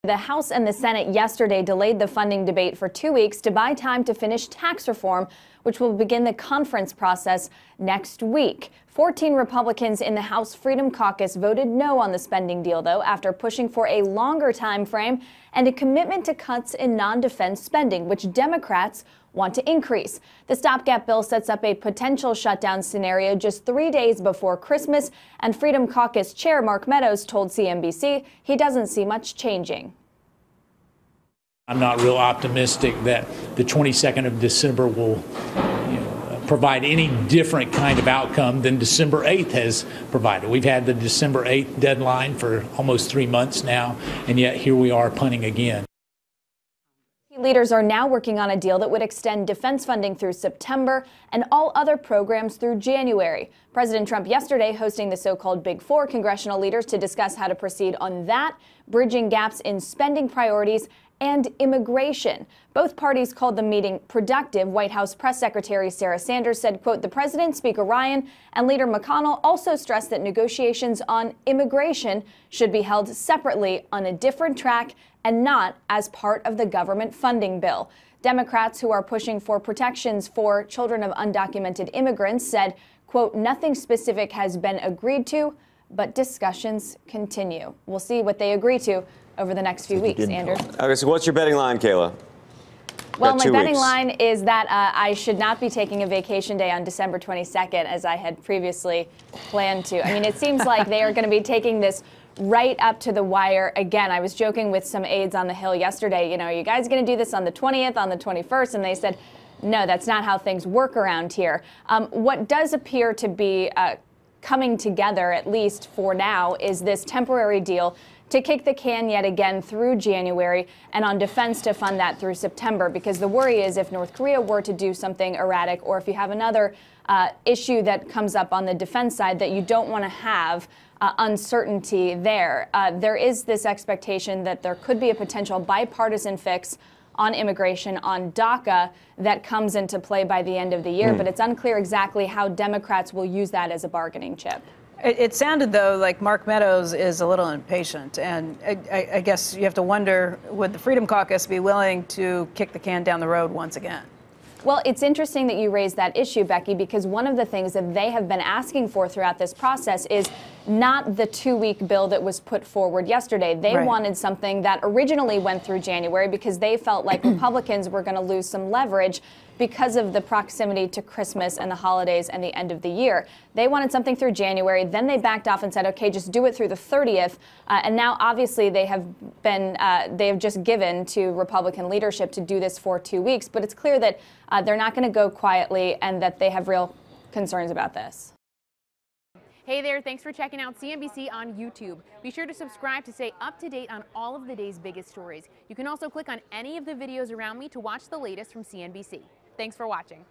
The House and the Senate yesterday delayed the funding debate for 2 weeks to buy time to finish tax reform, which will begin the conference process next week. 14 Republicans in the House Freedom Caucus voted no on the spending deal, though, after pushing for a longer time frame and a commitment to cuts in non-defense spending, which Democrats want to increase. The stopgap bill sets up a potential shutdown scenario just 3 days before Christmas, and Freedom Caucus Chair Mark Meadows told CNBC he doesn't see much changing. I'm not real optimistic that the 22nd of December will provide any different kind of outcome than December 8th has provided. We've had the December 8th deadline for almost 3 months now, and yet here we are punting again. Leaders are now working on a deal that would extend defense funding through September and all other programs through January. President Trump yesterday hosting the so-called Big Four congressional leaders to discuss how to proceed on that, bridging gaps in spending priorities and immigration. Both parties called the meeting productive. White House Press Secretary Sarah Sanders said, quote, "The President, Speaker Ryan, and Leader McConnell also stressed that negotiations on immigration should be held separately on a different track and not as part of the government funding bill." Democrats who are pushing for protections for children of undocumented immigrants said, quote, "Nothing specific has been agreed to, but discussions continue." We'll see what they agree to over the next few weeks, Anders. Okay, so what's your betting line, Kayla? Well, my betting line is that I should not be taking a vacation day on December 22nd, as I had previously planned to. I mean, it seems like they are going to be taking this right up to the wire. Again, I was joking with some aides on the Hill yesterday, are you guys going to do this on the 20th, on the 21st? And they said, no, that's not how things work around here. What does appear to be coming together, at least for now, is this temporary deal to kick the can yet again through January, and on defense to fund that through September, because the worry is if North Korea were to do something erratic, or if you have another issue that comes up on the defense side, that you don't want to have uncertainty there. There is this expectation that there could be a potential bipartisan fix on immigration, on DACA, that comes into play by the end of the year, but it's unclear exactly how Democrats will use that as a bargaining chip. It sounded, though, like Mark Meadows is a little impatient, and I guess you have to wonder, would the Freedom Caucus be willing to kick the can down the road once again? Well, it's interesting that you raised that issue, Becky, because one of the things that they have been asking for throughout this process is not the 2-week bill that was put forward yesterday. They wanted something that originally went through January because they felt like Republicans were going to lose some leverage because of the proximity to Christmas and the holidays and the end of the year. They wanted something through January. Then they backed off and said, okay, just do it through the 30th. And now, obviously, they have just given to Republican leadership to do this for 2 weeks. But it's clear that they're not going to go quietly and that they have real concerns about this. Hey there, thanks for checking out CNBC on YouTube. Be sure to subscribe to stay up to date on all of the day's biggest stories. You can also click on any of the videos around me to watch the latest from CNBC. Thanks for watching.